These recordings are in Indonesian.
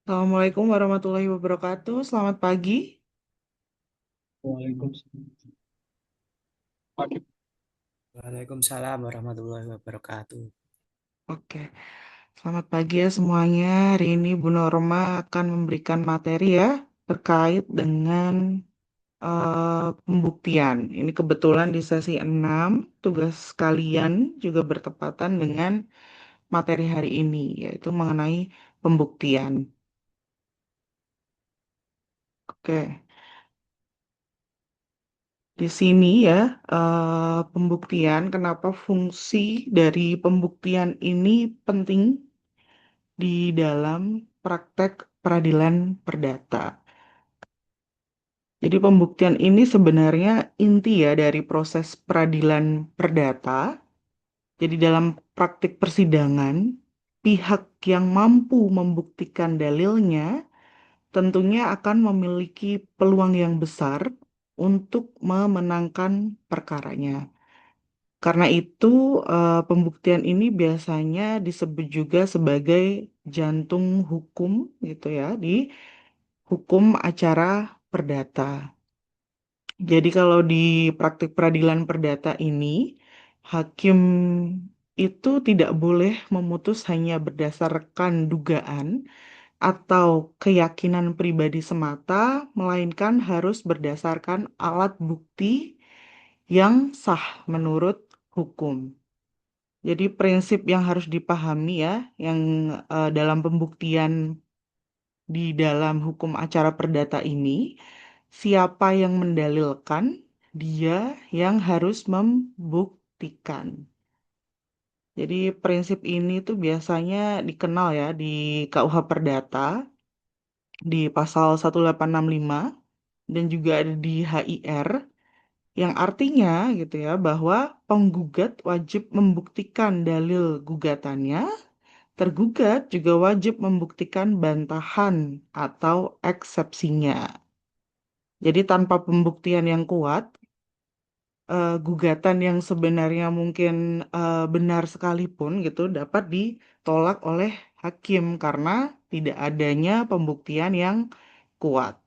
Assalamualaikum warahmatullahi wabarakatuh. Selamat pagi. Waalaikumsalam. Oke. Waalaikumsalam warahmatullahi wabarakatuh. Oke, selamat pagi ya semuanya. Hari ini Bu Norma akan memberikan materi ya terkait dengan pembuktian. Ini kebetulan di sesi 6 tugas kalian juga bertepatan dengan materi hari ini, yaitu mengenai pembuktian. Oke, di sini ya pembuktian, kenapa fungsi dari pembuktian ini penting di dalam praktek peradilan perdata. Jadi pembuktian ini sebenarnya inti ya dari proses peradilan perdata. Jadi dalam praktik persidangan, pihak yang mampu membuktikan dalilnya tentunya akan memiliki peluang yang besar untuk memenangkan perkaranya. Karena itu, pembuktian ini biasanya disebut juga sebagai jantung hukum gitu ya di hukum acara perdata. Jadi kalau di praktik peradilan perdata ini, hakim itu tidak boleh memutus hanya berdasarkan dugaan atau keyakinan pribadi semata, melainkan harus berdasarkan alat bukti yang sah menurut hukum. Jadi prinsip yang harus dipahami ya, yang dalam pembuktian di dalam hukum acara perdata ini, siapa yang mendalilkan, dia yang harus membuktikan. Jadi prinsip ini tuh biasanya dikenal ya di KUH Perdata di pasal 1865 dan juga ada di HIR yang artinya gitu ya bahwa penggugat wajib membuktikan dalil gugatannya. Tergugat juga wajib membuktikan bantahan atau eksepsinya. Jadi tanpa pembuktian yang kuat, gugatan yang sebenarnya mungkin benar sekalipun gitu dapat ditolak oleh hakim karena tidak adanya pembuktian yang kuat.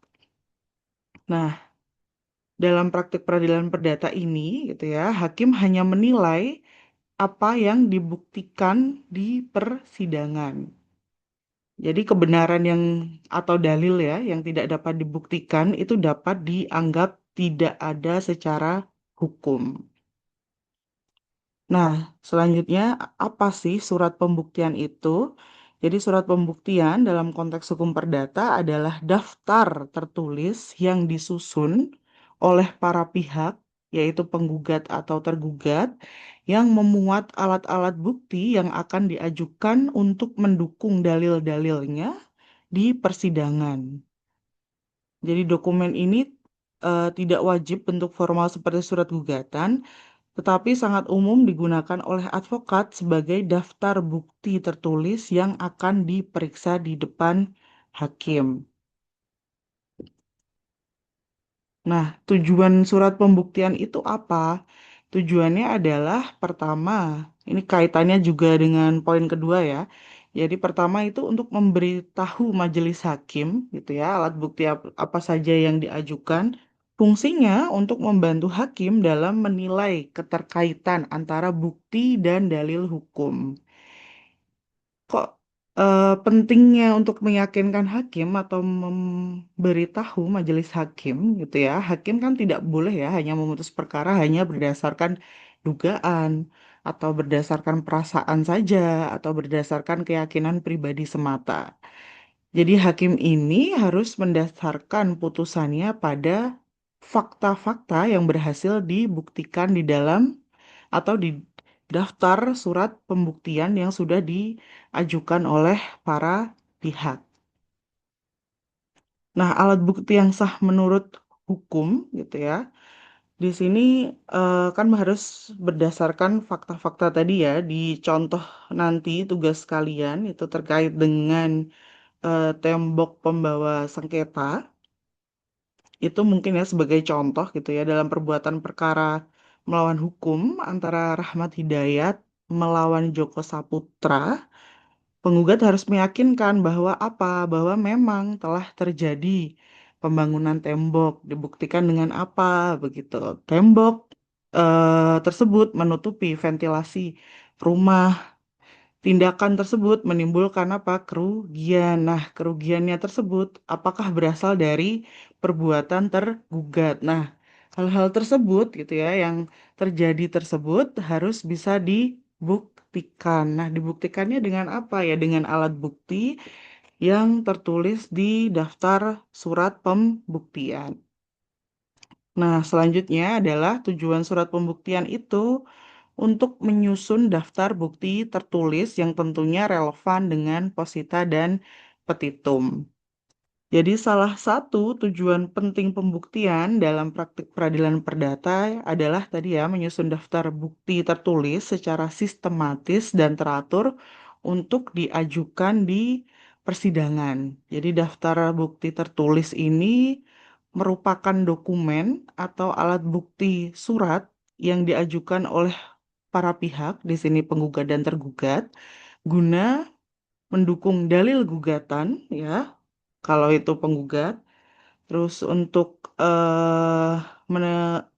Nah, dalam praktik peradilan perdata ini gitu ya, hakim hanya menilai apa yang dibuktikan di persidangan. Jadi kebenaran yang atau dalil ya yang tidak dapat dibuktikan itu dapat dianggap tidak ada secara hukum. Nah, selanjutnya apa sih surat pembuktian itu? Jadi surat pembuktian dalam konteks hukum perdata adalah daftar tertulis yang disusun oleh para pihak, yaitu penggugat atau tergugat, yang memuat alat-alat bukti yang akan diajukan untuk mendukung dalil-dalilnya di persidangan. Jadi dokumen ini tidak wajib bentuk formal seperti surat gugatan, tetapi sangat umum digunakan oleh advokat sebagai daftar bukti tertulis yang akan diperiksa di depan hakim. Nah, tujuan surat pembuktian itu apa? Tujuannya adalah pertama, ini kaitannya juga dengan poin kedua ya. Jadi pertama itu untuk memberitahu majelis hakim gitu ya, alat bukti apa saja yang diajukan. Fungsinya untuk membantu hakim dalam menilai keterkaitan antara bukti dan dalil hukum. Kok pentingnya untuk meyakinkan hakim atau memberitahu majelis hakim gitu ya. Hakim kan tidak boleh ya hanya memutus perkara hanya berdasarkan dugaan atau berdasarkan perasaan saja atau berdasarkan keyakinan pribadi semata. Jadi hakim ini harus mendasarkan putusannya pada fakta-fakta yang berhasil dibuktikan di dalam atau di daftar surat pembuktian yang sudah diajukan oleh para pihak. Nah, alat bukti yang sah menurut hukum gitu ya. Di sini kan harus berdasarkan fakta-fakta tadi ya. Di contoh nanti tugas kalian itu terkait dengan tembok pembawa sengketa. Itu mungkin ya sebagai contoh gitu ya dalam perbuatan perkara melawan hukum antara Rahmat Hidayat melawan Joko Saputra. penggugat harus meyakinkan bahwa apa? Bahwa memang telah terjadi pembangunan tembok, dibuktikan dengan apa begitu. Tembok tersebut menutupi ventilasi rumah. Tindakan tersebut menimbulkan apa? Kerugian. Nah, kerugiannya tersebut apakah berasal dari perbuatan tergugat? Nah, hal-hal tersebut gitu ya yang terjadi tersebut harus bisa dibuktikan. Nah, dibuktikannya dengan apa ya? Dengan alat bukti yang tertulis di daftar surat pembuktian. Nah, selanjutnya adalah tujuan surat pembuktian itu untuk menyusun daftar bukti tertulis yang tentunya relevan dengan posita dan petitum. Jadi salah satu tujuan penting pembuktian dalam praktik peradilan perdata adalah tadi ya menyusun daftar bukti tertulis secara sistematis dan teratur untuk diajukan di persidangan. Jadi daftar bukti tertulis ini merupakan dokumen atau alat bukti surat yang diajukan oleh para pihak, di sini penggugat dan tergugat, guna mendukung dalil gugatan, ya, kalau itu penggugat. Terus untuk eh,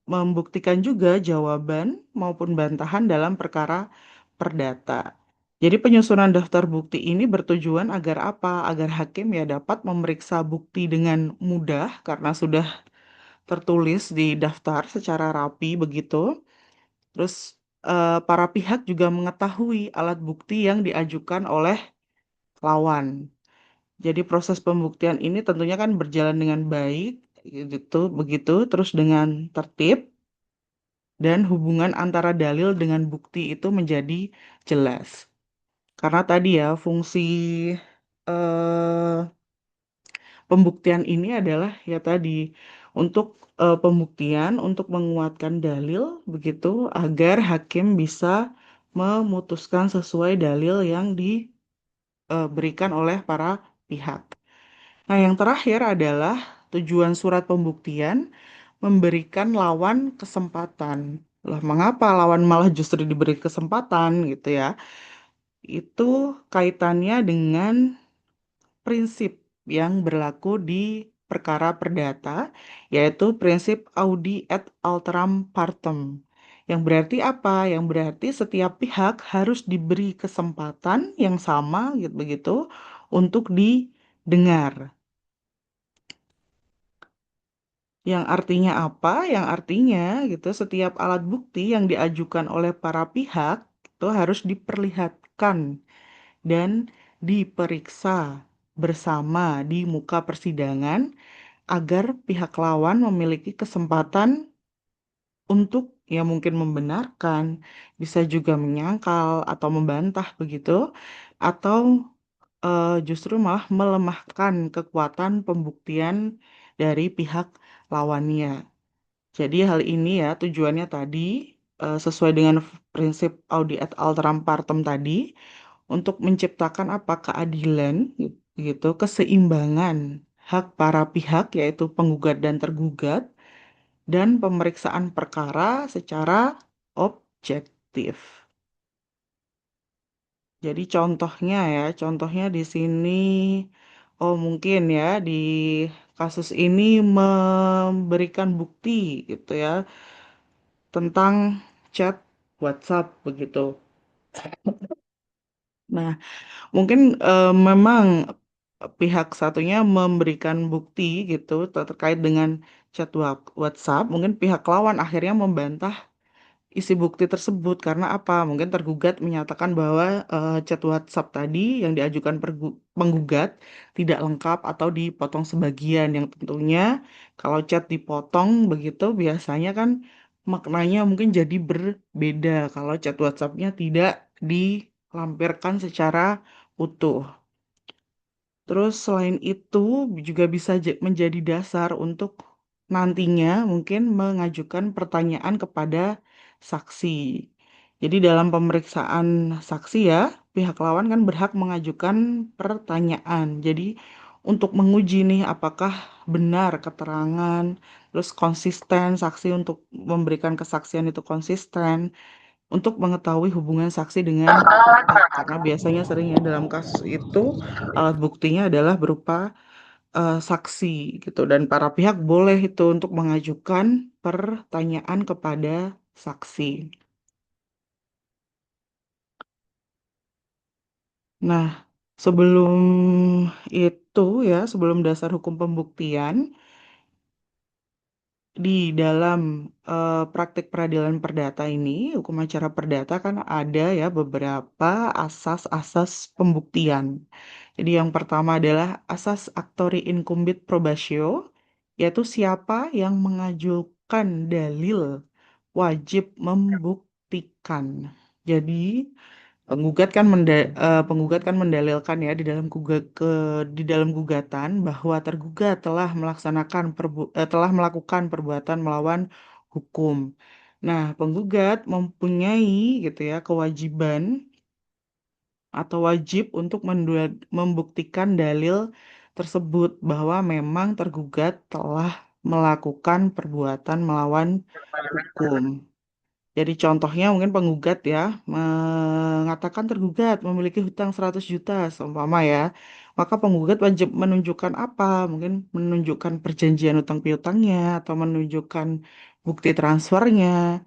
membuktikan juga jawaban maupun bantahan dalam perkara perdata. Jadi penyusunan daftar bukti ini bertujuan agar apa? Agar hakim ya dapat memeriksa bukti dengan mudah karena sudah tertulis di daftar secara rapi begitu. Terus para pihak juga mengetahui alat bukti yang diajukan oleh lawan. Jadi proses pembuktian ini tentunya kan berjalan dengan baik, gitu, begitu, terus dengan tertib dan hubungan antara dalil dengan bukti itu menjadi jelas. Karena tadi ya fungsi eh, pembuktian ini adalah ya tadi untuk pembuktian untuk menguatkan dalil begitu agar hakim bisa memutuskan sesuai dalil yang diberikan oleh para pihak. Nah, yang terakhir adalah tujuan surat pembuktian memberikan lawan kesempatan. Lah, mengapa lawan malah justru diberi kesempatan gitu ya? Itu kaitannya dengan prinsip yang berlaku di perkara perdata, yaitu prinsip audi et alteram partem. Yang berarti apa? Yang berarti setiap pihak harus diberi kesempatan yang sama gitu begitu untuk didengar. Yang artinya apa? Yang artinya gitu setiap alat bukti yang diajukan oleh para pihak itu harus diperlihatkan dan diperiksa bersama di muka persidangan agar pihak lawan memiliki kesempatan untuk ya mungkin membenarkan, bisa juga menyangkal atau membantah begitu, atau justru malah melemahkan kekuatan pembuktian dari pihak lawannya. Jadi hal ini ya tujuannya tadi sesuai dengan prinsip audi et alteram partem tadi untuk menciptakan apa keadilan gitu, keseimbangan hak para pihak yaitu penggugat dan tergugat dan pemeriksaan perkara secara objektif. Jadi contohnya di sini, oh mungkin ya di kasus ini memberikan bukti gitu ya tentang chat WhatsApp begitu. Nah, mungkin memang pihak satunya memberikan bukti gitu terkait dengan chat WhatsApp, mungkin pihak lawan akhirnya membantah isi bukti tersebut karena apa? Mungkin tergugat menyatakan bahwa chat WhatsApp tadi yang diajukan penggugat tidak lengkap atau dipotong sebagian yang tentunya kalau chat dipotong begitu biasanya kan maknanya mungkin jadi berbeda kalau chat WhatsApp-nya tidak dilampirkan secara utuh. Terus selain itu juga bisa menjadi dasar untuk nantinya mungkin mengajukan pertanyaan kepada saksi. Jadi dalam pemeriksaan saksi ya, pihak lawan kan berhak mengajukan pertanyaan. Jadi untuk menguji nih apakah benar keterangan, terus konsisten saksi untuk memberikan kesaksian itu konsisten, untuk mengetahui hubungan saksi dengan pihak. Karena biasanya sering ya dalam kasus itu alat buktinya adalah berupa saksi gitu dan para pihak boleh itu untuk mengajukan pertanyaan kepada saksi. Nah, sebelum itu ya, sebelum dasar hukum pembuktian, di dalam praktik peradilan perdata ini, hukum acara perdata kan ada ya beberapa asas-asas pembuktian. Jadi yang pertama adalah asas actori incumbit probatio, yaitu siapa yang mengajukan dalil wajib membuktikan. Jadi penggugat kan mendalilkan ya di dalam gugatan bahwa tergugat telah melakukan perbuatan melawan hukum. Nah, penggugat mempunyai gitu ya kewajiban atau wajib untuk membuktikan dalil tersebut bahwa memang tergugat telah melakukan perbuatan melawan hukum. Jadi contohnya mungkin penggugat ya mengatakan tergugat memiliki hutang 100 juta seumpama ya. Maka penggugat wajib menunjukkan apa? Mungkin menunjukkan perjanjian utang piutangnya atau menunjukkan bukti transfernya,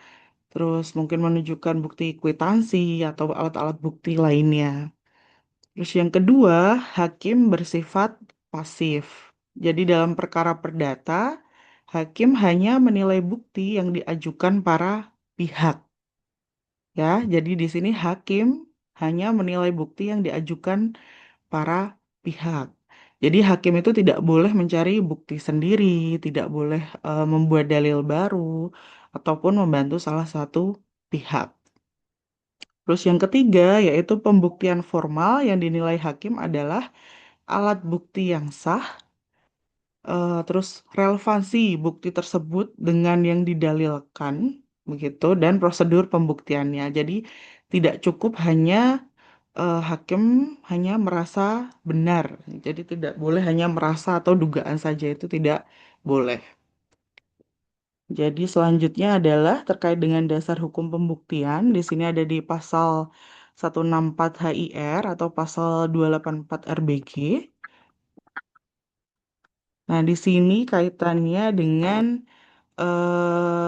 terus mungkin menunjukkan bukti kwitansi atau alat-alat bukti lainnya. Terus yang kedua, hakim bersifat pasif. Jadi dalam perkara perdata, hakim hanya menilai bukti yang diajukan para pihak. Ya, jadi di sini hakim hanya menilai bukti yang diajukan para pihak. Jadi hakim itu tidak boleh mencari bukti sendiri, tidak boleh membuat dalil baru, ataupun membantu salah satu pihak. Terus yang ketiga, yaitu pembuktian formal yang dinilai hakim adalah alat bukti yang sah, terus relevansi bukti tersebut dengan yang didalilkan, begitu, dan prosedur pembuktiannya. Jadi tidak cukup hanya hakim hanya merasa benar. Jadi tidak boleh hanya merasa atau dugaan saja itu tidak boleh. Jadi selanjutnya adalah terkait dengan dasar hukum pembuktian. Di sini ada di pasal 164 HIR atau pasal 284 RBG. Nah, di sini kaitannya dengan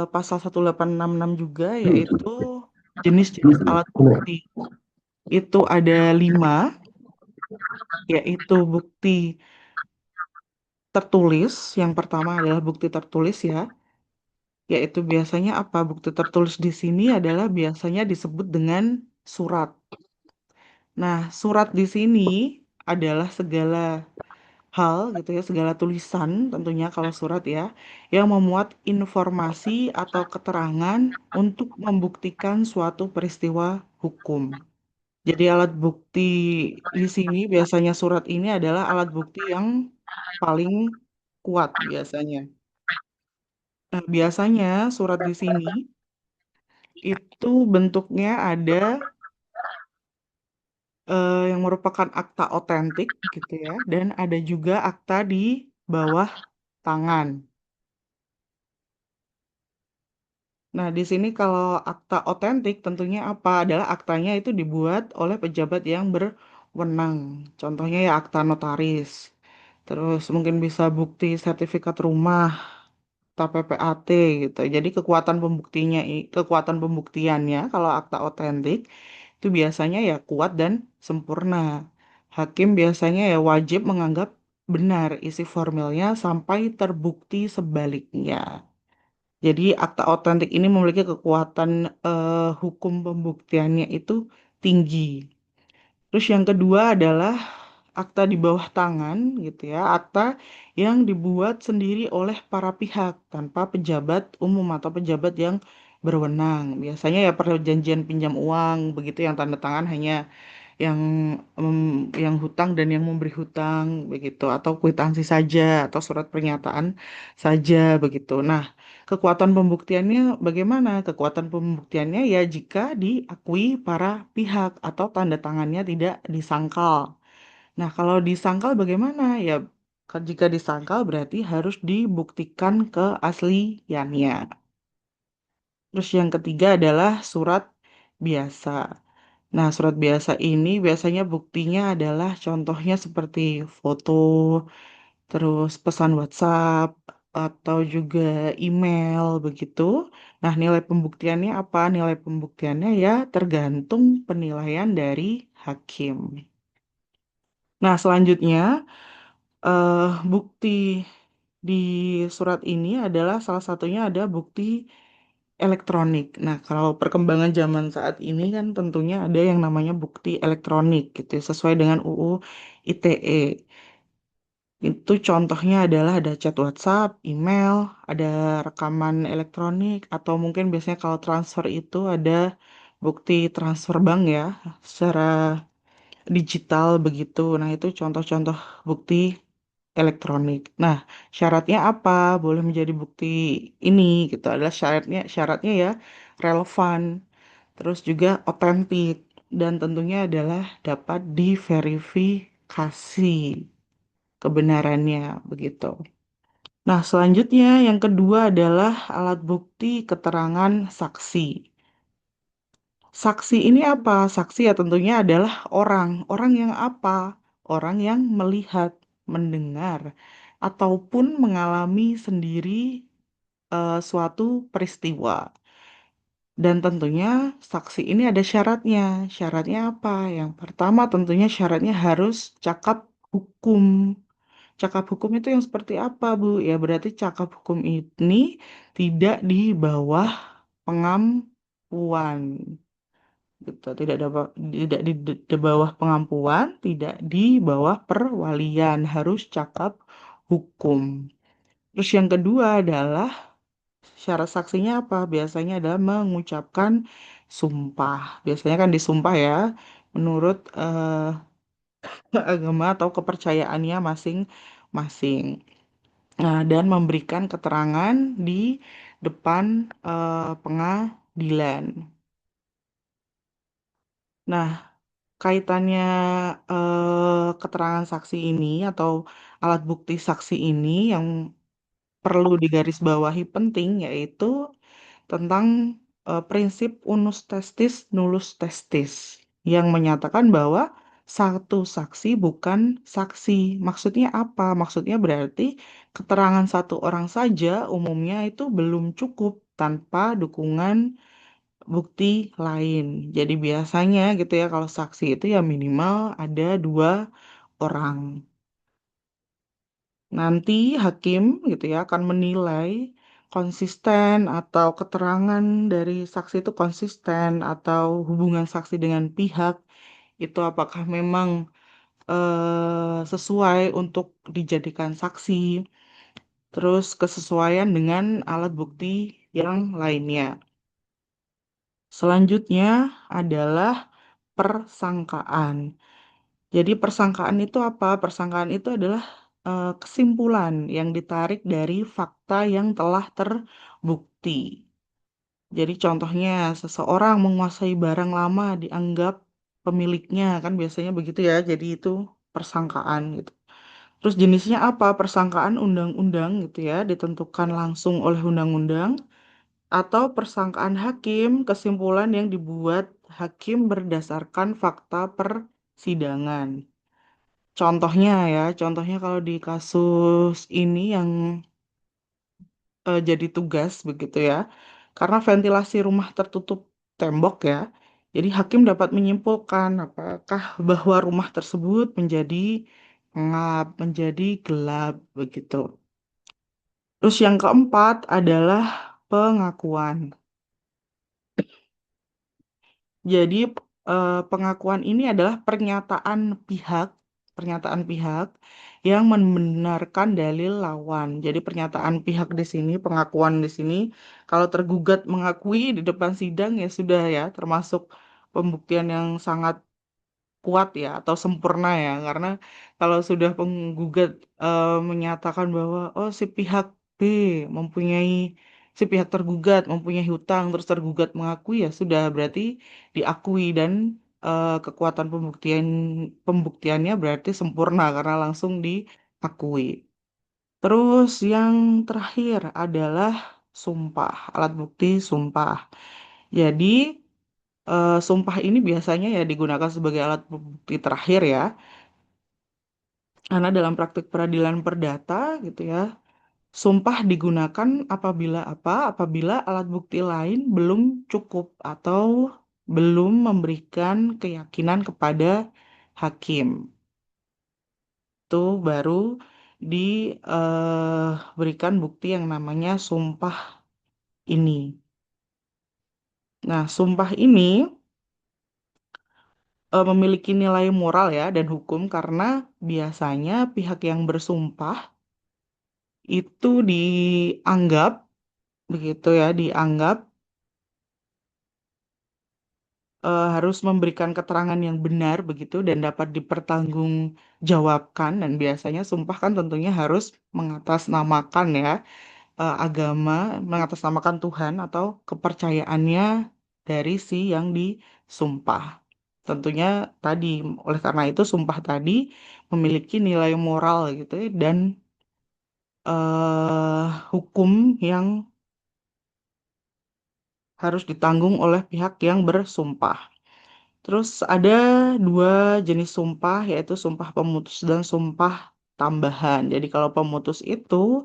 pasal 1866 juga, yaitu jenis-jenis alat bukti. Itu ada 5, yaitu bukti tertulis. Yang pertama adalah bukti tertulis ya, yaitu biasanya apa? Bukti tertulis di sini adalah biasanya disebut dengan surat. Nah, surat di sini adalah segala hal gitu ya, segala tulisan tentunya kalau surat ya, yang memuat informasi atau keterangan untuk membuktikan suatu peristiwa hukum. Jadi alat bukti di sini biasanya surat ini adalah alat bukti yang paling kuat biasanya. Nah, biasanya surat di sini itu bentuknya ada yang merupakan akta otentik gitu ya, dan ada juga akta di bawah tangan. Nah, di sini kalau akta otentik tentunya apa? Adalah aktanya itu dibuat oleh pejabat yang berwenang. Contohnya ya akta notaris. Terus mungkin bisa bukti sertifikat rumah, akta PPAT gitu. Jadi kekuatan pembuktiannya kalau akta otentik itu biasanya ya kuat dan sempurna. Hakim biasanya ya wajib menganggap benar isi formilnya sampai terbukti sebaliknya. Jadi akta otentik ini memiliki kekuatan hukum pembuktiannya itu tinggi. Terus yang kedua adalah akta di bawah tangan gitu ya, akta yang dibuat sendiri oleh para pihak tanpa pejabat umum atau pejabat yang berwenang. Biasanya ya perjanjian pinjam uang begitu yang tanda tangan hanya yang yang hutang dan yang memberi hutang begitu atau kwitansi saja atau surat pernyataan saja begitu. Nah, kekuatan pembuktiannya bagaimana? Kekuatan pembuktiannya ya jika diakui para pihak atau tanda tangannya tidak disangkal. Nah, kalau disangkal bagaimana? Ya jika disangkal berarti harus dibuktikan keasliannya. Terus yang ketiga adalah surat biasa. Nah, surat biasa ini biasanya buktinya adalah contohnya seperti foto, terus pesan WhatsApp, atau juga email begitu. Nah, nilai pembuktiannya apa? Nilai pembuktiannya ya tergantung penilaian dari hakim. Nah, selanjutnya bukti di surat ini adalah salah satunya ada bukti elektronik. Nah, kalau perkembangan zaman saat ini kan tentunya ada yang namanya bukti elektronik gitu ya, sesuai dengan UU ITE. Itu contohnya adalah ada chat WhatsApp, email, ada rekaman elektronik, atau mungkin biasanya kalau transfer itu ada bukti transfer bank ya, secara digital begitu. Nah, itu contoh-contoh bukti elektronik. Nah, syaratnya apa? Boleh menjadi bukti ini gitu. Adalah syaratnya ya relevan, terus juga otentik dan tentunya adalah dapat diverifikasi kebenarannya begitu. Nah, selanjutnya yang kedua adalah alat bukti keterangan saksi. Saksi ini apa? Saksi ya tentunya adalah orang. Orang yang apa? Orang yang melihat, mendengar, ataupun mengalami sendiri suatu peristiwa. Dan tentunya saksi ini ada syaratnya. Syaratnya apa? Yang pertama tentunya syaratnya harus cakap hukum. Cakap hukum itu yang seperti apa, Bu? Ya berarti cakap hukum ini tidak di bawah pengampuan gitu, tidak di bawah pengampuan, tidak di bawah perwalian, harus cakap hukum. Terus yang kedua adalah syarat saksinya apa? Biasanya adalah mengucapkan sumpah. Biasanya kan disumpah ya, menurut agama atau kepercayaannya masing-masing. Nah, dan memberikan keterangan di depan pengadilan. Nah, kaitannya keterangan saksi ini atau alat bukti saksi ini yang perlu digarisbawahi penting yaitu tentang prinsip unus testis nullus testis yang menyatakan bahwa satu saksi bukan saksi. Maksudnya apa? Maksudnya berarti keterangan satu orang saja umumnya itu belum cukup tanpa dukungan bukti lain. Jadi biasanya gitu ya kalau saksi itu ya minimal ada dua orang. Nanti hakim gitu ya akan menilai konsisten atau keterangan dari saksi itu konsisten atau hubungan saksi dengan pihak itu apakah memang sesuai untuk dijadikan saksi, terus kesesuaian dengan alat bukti yang lainnya. Selanjutnya adalah persangkaan. Jadi persangkaan itu apa? Persangkaan itu adalah kesimpulan yang ditarik dari fakta yang telah terbukti. Jadi contohnya seseorang menguasai barang lama dianggap pemiliknya kan biasanya begitu ya. Jadi itu persangkaan gitu. Terus jenisnya apa? Persangkaan undang-undang gitu ya, ditentukan langsung oleh undang-undang atau persangkaan hakim, kesimpulan yang dibuat hakim berdasarkan fakta persidangan. Contohnya kalau di kasus ini yang jadi tugas begitu ya, karena ventilasi rumah tertutup tembok ya, jadi hakim dapat menyimpulkan apakah bahwa rumah tersebut menjadi pengap, menjadi gelap begitu. Terus yang keempat adalah pengakuan. Jadi pengakuan ini adalah pernyataan pihak yang membenarkan dalil lawan. Jadi pernyataan pihak di sini, pengakuan di sini, kalau tergugat mengakui di depan sidang ya sudah ya, termasuk pembuktian yang sangat kuat ya atau sempurna ya karena kalau sudah penggugat menyatakan bahwa oh mempunyai si pihak tergugat mempunyai hutang terus tergugat mengakui ya sudah berarti diakui dan kekuatan pembuktiannya berarti sempurna karena langsung diakui. Terus yang terakhir adalah sumpah, alat bukti sumpah. Jadi Sumpah ini biasanya ya digunakan sebagai alat bukti terakhir ya, karena dalam praktik peradilan perdata gitu ya, sumpah digunakan apabila apa? Apabila alat bukti lain belum cukup atau belum memberikan keyakinan kepada hakim. Itu baru diberikan bukti yang namanya sumpah ini. Nah, sumpah ini memiliki nilai moral ya dan hukum karena biasanya pihak yang bersumpah itu dianggap begitu ya, dianggap harus memberikan keterangan yang benar begitu dan dapat dipertanggungjawabkan dan biasanya sumpah kan tentunya harus mengatasnamakan ya agama, mengatasnamakan Tuhan atau kepercayaannya dari si yang disumpah. Tentunya tadi, oleh karena itu sumpah tadi memiliki nilai moral gitu ya, dan hukum yang harus ditanggung oleh pihak yang bersumpah. Terus ada dua jenis sumpah, yaitu sumpah pemutus dan sumpah tambahan. Jadi kalau pemutus itu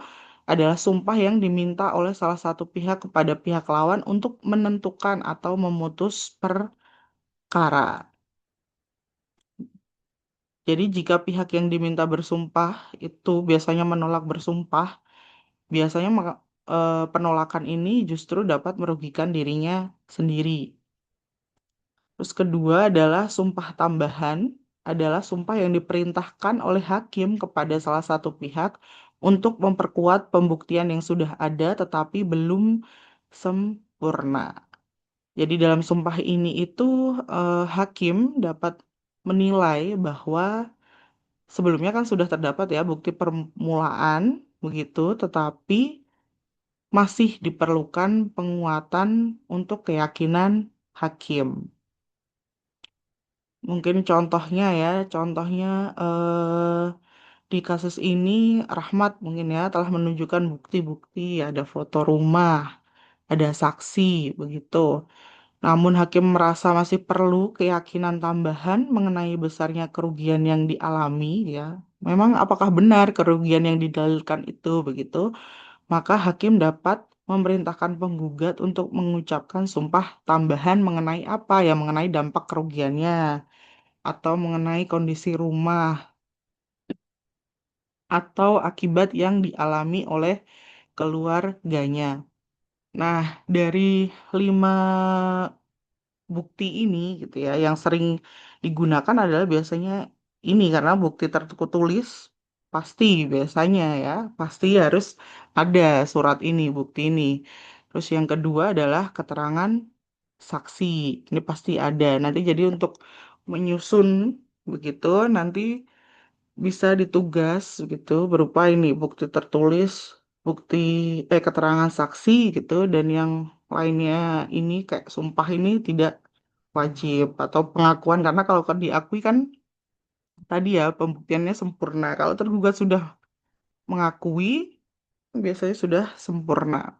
adalah sumpah yang diminta oleh salah satu pihak kepada pihak lawan untuk menentukan atau memutus perkara. Jadi jika pihak yang diminta bersumpah itu biasanya menolak bersumpah, biasanya penolakan ini justru dapat merugikan dirinya sendiri. Terus kedua adalah sumpah tambahan, adalah sumpah yang diperintahkan oleh hakim kepada salah satu pihak untuk memperkuat pembuktian yang sudah ada tetapi belum sempurna. Jadi dalam sumpah ini itu hakim dapat menilai bahwa sebelumnya kan sudah terdapat ya bukti permulaan begitu, tetapi masih diperlukan penguatan untuk keyakinan hakim. Mungkin contohnya ya, contohnya eh, di kasus ini Rahmat mungkin ya telah menunjukkan bukti-bukti, ada foto rumah, ada saksi, begitu. Namun hakim merasa masih perlu keyakinan tambahan mengenai besarnya kerugian yang dialami ya. Memang apakah benar kerugian yang didalilkan itu begitu? Maka hakim dapat memerintahkan penggugat untuk mengucapkan sumpah tambahan mengenai apa ya, mengenai dampak kerugiannya atau mengenai kondisi rumah atau akibat yang dialami oleh keluarganya. Nah, dari lima bukti ini gitu ya, yang sering digunakan adalah biasanya ini karena bukti tertulis pasti biasanya ya, pasti harus ada surat ini, bukti ini. Terus yang kedua adalah keterangan saksi. Ini pasti ada. Nanti jadi untuk menyusun begitu nanti bisa ditugas gitu berupa ini bukti tertulis, bukti keterangan saksi gitu dan yang lainnya ini kayak sumpah ini tidak wajib atau pengakuan karena kalau kan diakui kan tadi ya pembuktiannya sempurna. Kalau tergugat sudah mengakui biasanya sudah sempurna.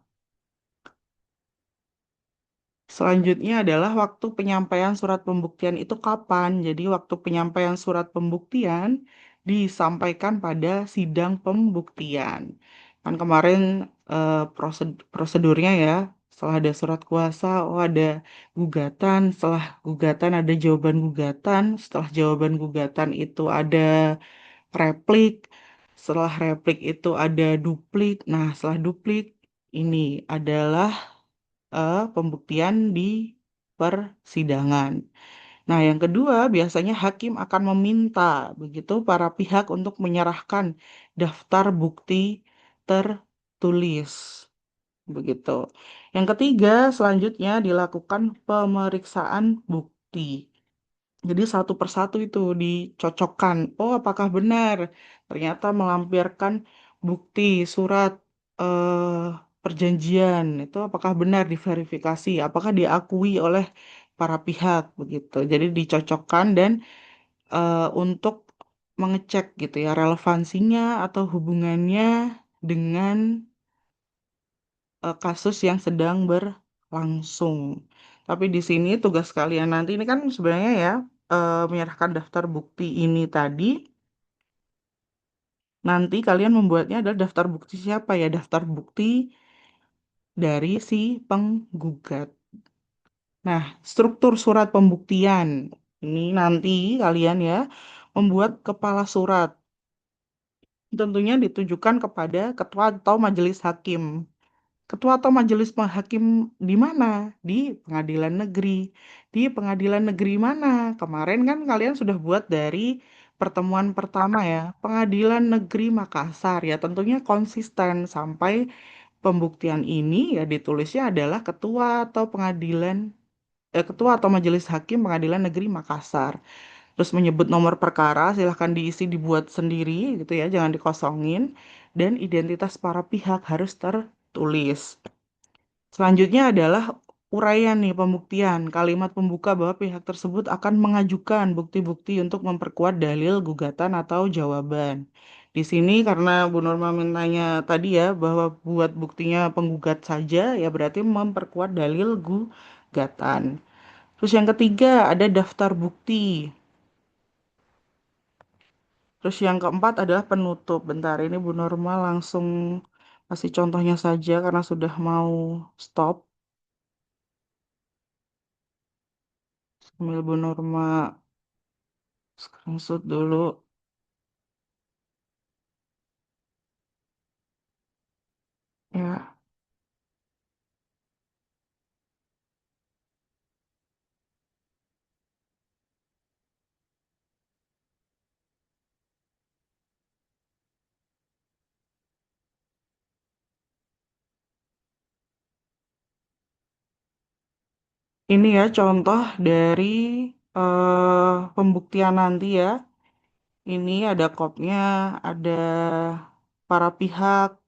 Selanjutnya adalah waktu penyampaian surat pembuktian itu kapan? Jadi waktu penyampaian surat pembuktian disampaikan pada sidang pembuktian. Kan kemarin prosedurnya ya, setelah ada surat kuasa, oh ada gugatan, setelah gugatan ada jawaban gugatan, setelah jawaban gugatan itu ada replik, setelah replik itu ada duplik. Nah, setelah duplik ini adalah pembuktian di persidangan. Nah, yang kedua, biasanya hakim akan meminta begitu para pihak untuk menyerahkan daftar bukti tertulis. Begitu. Yang ketiga, selanjutnya dilakukan pemeriksaan bukti. Jadi satu persatu itu dicocokkan. Oh, apakah benar? Ternyata melampirkan bukti surat eh, perjanjian itu apakah benar diverifikasi? Apakah diakui oleh para pihak begitu. Jadi dicocokkan dan untuk mengecek gitu ya relevansinya atau hubungannya dengan kasus yang sedang berlangsung. Tapi di sini tugas kalian nanti ini kan sebenarnya ya menyerahkan daftar bukti ini tadi. Nanti kalian membuatnya adalah daftar bukti siapa ya? Daftar bukti dari si penggugat. Nah, struktur surat pembuktian. Ini nanti kalian ya membuat kepala surat. Tentunya ditujukan kepada ketua atau majelis hakim. Ketua atau majelis hakim di mana? Di pengadilan negeri. Di pengadilan negeri mana? Kemarin kan kalian sudah buat dari pertemuan pertama ya. Pengadilan negeri Makassar ya. Tentunya konsisten sampai pembuktian ini ya ditulisnya adalah ketua atau majelis hakim pengadilan negeri Makassar. Terus menyebut nomor perkara, silahkan diisi dibuat sendiri gitu ya, jangan dikosongin. Dan identitas para pihak harus tertulis. Selanjutnya adalah uraian nih pembuktian. Kalimat pembuka bahwa pihak tersebut akan mengajukan bukti-bukti untuk memperkuat dalil gugatan atau jawaban. Di sini karena Bu Norma mintanya tadi ya bahwa buat buktinya penggugat saja ya berarti memperkuat dalil gugatan. Terus yang ketiga ada daftar bukti. Terus yang keempat adalah penutup. Bentar, ini Bu Norma langsung kasih contohnya saja karena sudah mau stop. Sambil Bu Norma screenshot dulu. Ya, ini ya contoh dari pembuktian nanti ya. Ini ada kopnya, ada para pihak,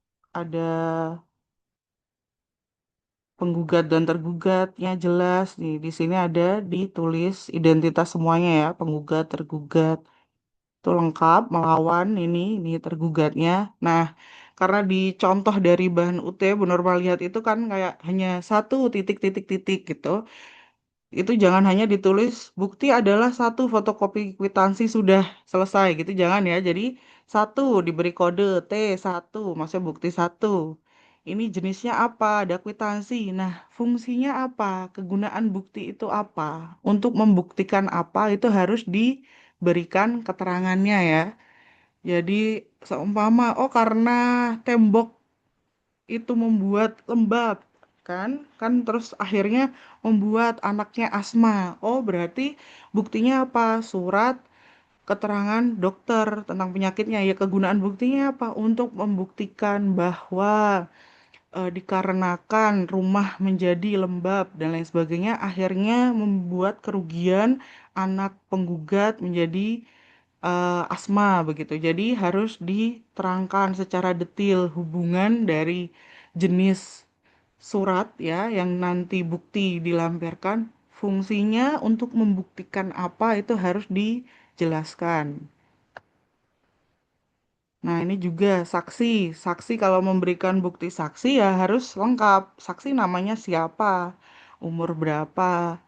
ada penggugat dan tergugatnya jelas. Nih, di sini ada ditulis identitas semuanya ya, penggugat, tergugat. Itu lengkap, melawan ini tergugatnya. Nah, karena dicontoh dari bahan UT, Bu Norma lihat itu kan kayak hanya satu titik-titik-titik gitu. Itu jangan hanya ditulis bukti adalah satu fotokopi kwitansi sudah selesai gitu, jangan ya. Jadi satu diberi kode T1, maksudnya bukti satu. Ini jenisnya apa? Ada kwitansi. Nah, fungsinya apa? Kegunaan bukti itu apa? Untuk membuktikan apa itu harus diberikan keterangannya ya. Jadi seumpama, oh karena tembok itu membuat lembab, kan? Kan terus akhirnya membuat anaknya asma. Oh, berarti buktinya apa? Surat keterangan dokter tentang penyakitnya. Ya, kegunaan buktinya apa? Untuk membuktikan bahwa dikarenakan rumah menjadi lembab dan lain sebagainya, akhirnya membuat kerugian anak penggugat menjadi asma begitu. Jadi harus diterangkan secara detail hubungan dari jenis surat ya yang nanti bukti dilampirkan, fungsinya untuk membuktikan apa itu harus dijelaskan. Nah, ini juga saksi. Saksi kalau memberikan bukti saksi ya harus lengkap. Saksi namanya siapa, umur berapa,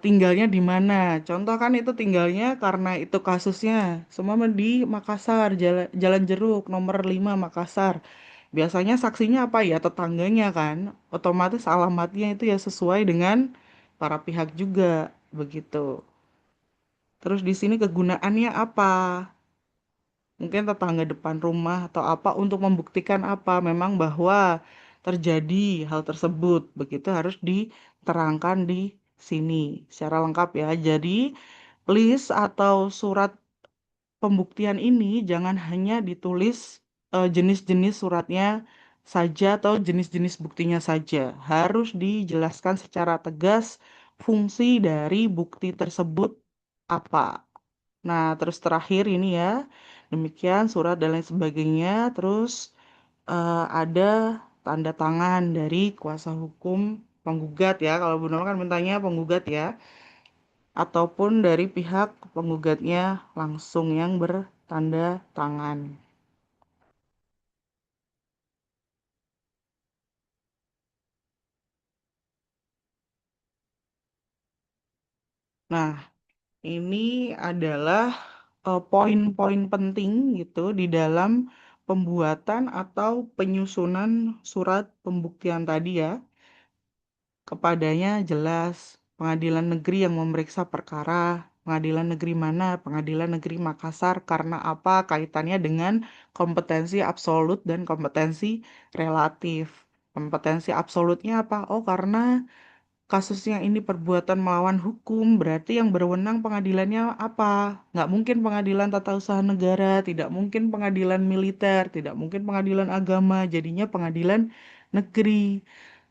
tinggalnya di mana. Contoh kan itu tinggalnya karena itu kasusnya semua di Makassar, Jalan Jeruk nomor 5 Makassar. Biasanya saksinya apa ya tetangganya kan. Otomatis alamatnya itu ya sesuai dengan para pihak juga begitu. Terus di sini kegunaannya apa? Mungkin tetangga depan rumah atau apa untuk membuktikan apa memang bahwa terjadi hal tersebut begitu harus diterangkan di sini secara lengkap ya. Jadi list atau surat pembuktian ini jangan hanya ditulis jenis-jenis suratnya saja atau jenis-jenis buktinya saja, harus dijelaskan secara tegas fungsi dari bukti tersebut apa. Nah, terus terakhir ini ya, demikian surat dan lain sebagainya. Terus ada tanda tangan dari kuasa hukum penggugat ya. Kalau Bu Nurul kan mintanya penggugat ya, ataupun dari pihak penggugatnya langsung yang bertanda tangan. Nah, ini adalah poin-poin penting gitu di dalam pembuatan atau penyusunan surat pembuktian tadi ya. Kepadanya jelas pengadilan negeri yang memeriksa perkara, pengadilan negeri mana, pengadilan negeri Makassar, karena apa kaitannya dengan kompetensi absolut dan kompetensi relatif. Kompetensi absolutnya apa? Oh, karena kasusnya ini perbuatan melawan hukum, berarti yang berwenang pengadilannya apa? Nggak mungkin pengadilan tata usaha negara, tidak mungkin pengadilan militer, tidak mungkin pengadilan agama, jadinya pengadilan negeri.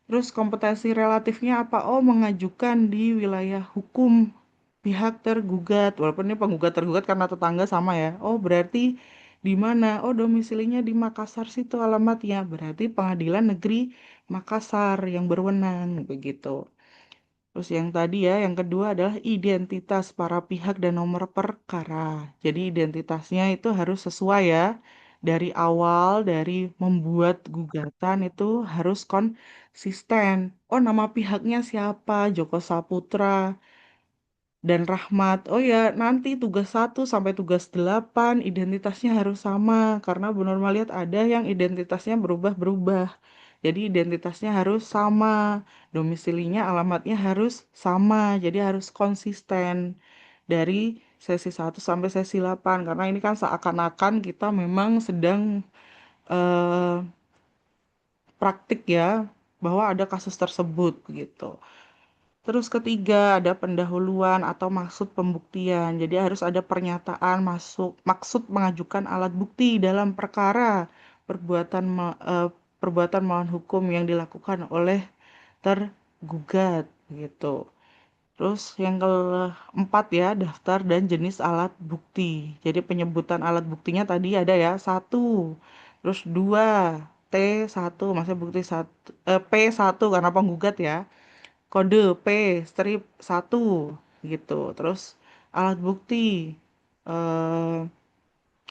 Terus kompetensi relatifnya apa? Oh, mengajukan di wilayah hukum pihak tergugat. Walaupun ini penggugat tergugat karena tetangga sama ya. Oh, berarti di mana? Oh, domisilinya di Makassar situ alamatnya. Berarti pengadilan negeri Makassar yang berwenang begitu. Terus yang tadi ya, yang kedua adalah identitas para pihak dan nomor perkara. Jadi identitasnya itu harus sesuai ya. Dari awal, dari membuat gugatan itu harus konsisten. Oh, nama pihaknya siapa? Joko Saputra dan Rahmat. Oh ya, nanti tugas 1 sampai tugas 8 identitasnya harus sama. Karena Bu Nurma lihat ada yang identitasnya berubah-berubah. Jadi identitasnya harus sama, domisilinya, alamatnya harus sama, jadi harus konsisten dari sesi 1 sampai sesi 8. Karena ini kan seakan-akan kita memang sedang eh, praktik ya, bahwa ada kasus tersebut gitu. Terus ketiga, ada pendahuluan atau maksud pembuktian. Jadi harus ada pernyataan maksud mengajukan alat bukti dalam perkara perbuatan melawan hukum yang dilakukan oleh tergugat gitu. Terus yang keempat ya, daftar dan jenis alat bukti. Jadi penyebutan alat buktinya tadi ada ya, satu. Terus dua, T1, maksudnya bukti satu, P1 karena penggugat ya. Kode P-1 gitu. Terus alat bukti eh,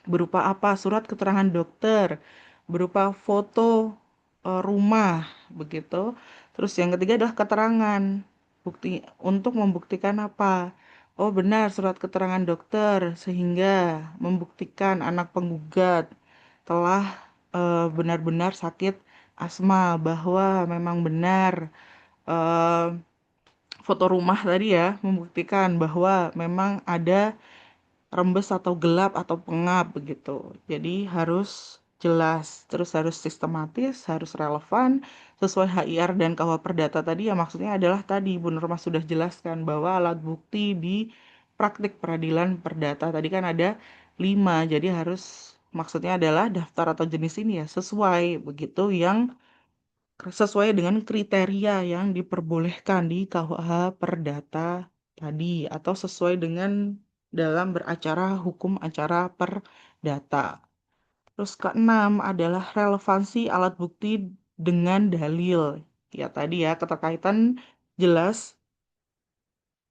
berupa apa? Surat keterangan dokter, berupa foto rumah, begitu. Terus yang ketiga adalah keterangan bukti untuk membuktikan apa? Oh, benar surat keterangan dokter sehingga membuktikan anak penggugat telah benar-benar sakit asma, bahwa memang benar eh, foto rumah tadi ya membuktikan bahwa memang ada rembes atau gelap atau pengap begitu. Jadi harus jelas, terus harus sistematis, harus relevan, sesuai HIR dan KUH Perdata tadi ya, maksudnya adalah tadi Bu Nurma sudah jelaskan bahwa alat bukti di praktik peradilan perdata tadi kan ada 5, jadi harus maksudnya adalah daftar atau jenis ini ya sesuai begitu, yang sesuai dengan kriteria yang diperbolehkan di KUH Perdata tadi, atau sesuai dengan dalam beracara hukum acara perdata. Terus keenam adalah relevansi alat bukti dengan dalil. Ya tadi ya, keterkaitan jelas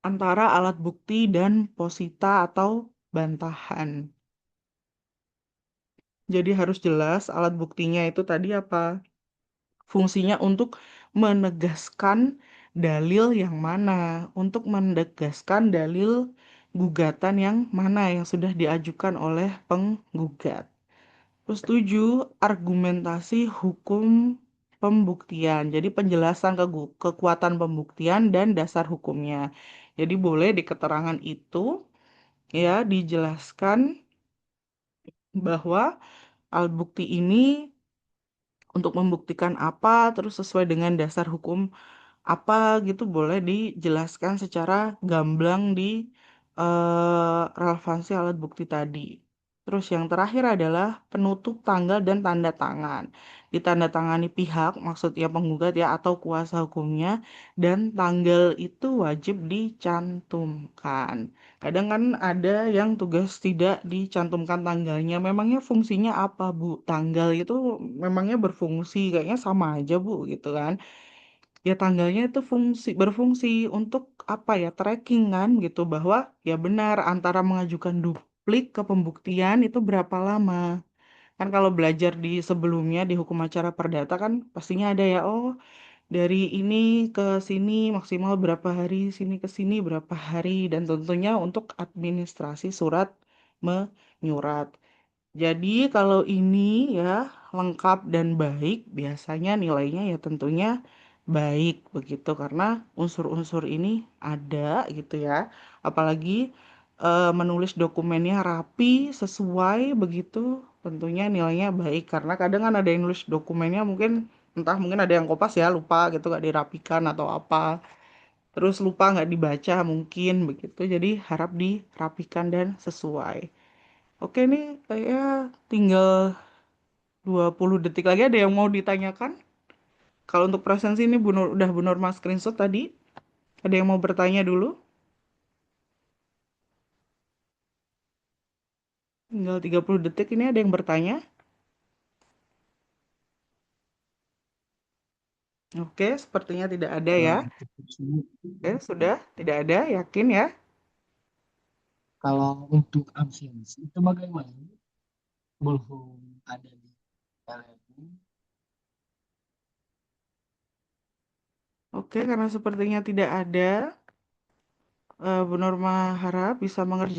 antara alat bukti dan posita atau bantahan. Jadi harus jelas alat buktinya itu tadi apa? Fungsinya untuk menegaskan dalil yang mana, untuk menegaskan dalil gugatan yang mana yang sudah diajukan oleh penggugat. Terus 7, argumentasi hukum pembuktian. Jadi penjelasan kekuatan pembuktian dan dasar hukumnya. Jadi boleh di keterangan itu ya dijelaskan bahwa alat bukti ini untuk membuktikan apa, terus sesuai dengan dasar hukum apa gitu, boleh dijelaskan secara gamblang di relevansi alat bukti tadi. Terus yang terakhir adalah penutup tanggal dan tanda tangan. Ditandatangani pihak, maksudnya penggugat ya atau kuasa hukumnya, dan tanggal itu wajib dicantumkan. Kadang kan ada yang tugas tidak dicantumkan tanggalnya. Memangnya fungsinya apa, Bu? Tanggal itu memangnya berfungsi, kayaknya sama aja, Bu, gitu kan. Ya tanggalnya itu berfungsi untuk apa ya, tracking kan gitu, bahwa ya benar antara mengajukan duplik ke pembuktian itu berapa lama. Kan kalau belajar di sebelumnya di hukum acara perdata kan pastinya ada ya, oh dari ini ke sini maksimal berapa hari, sini ke sini berapa hari, dan tentunya untuk administrasi surat menyurat. Jadi kalau ini ya lengkap dan baik, biasanya nilainya ya tentunya baik begitu karena unsur-unsur ini ada gitu ya. Apalagi menulis dokumennya rapi, sesuai begitu, tentunya nilainya baik karena kadang kan ada yang nulis dokumennya mungkin entah mungkin ada yang kopas ya lupa gitu gak dirapikan atau apa. Terus lupa nggak dibaca mungkin begitu. Jadi harap dirapikan dan sesuai. Oke nih, saya tinggal 20 detik lagi. Ada yang mau ditanyakan? Kalau untuk presensi ini udah Bu Norma screenshot tadi. Ada yang mau bertanya dulu? Tinggal 30 detik ini ada yang bertanya? Oke, sepertinya tidak ada ya. Oke, sudah. Tidak ada, yakin ya? Kalau untuk absensi itu bagaimana? Belum ada di LMU. Oke, karena sepertinya tidak ada, Bu Norma harap bisa mengerjakan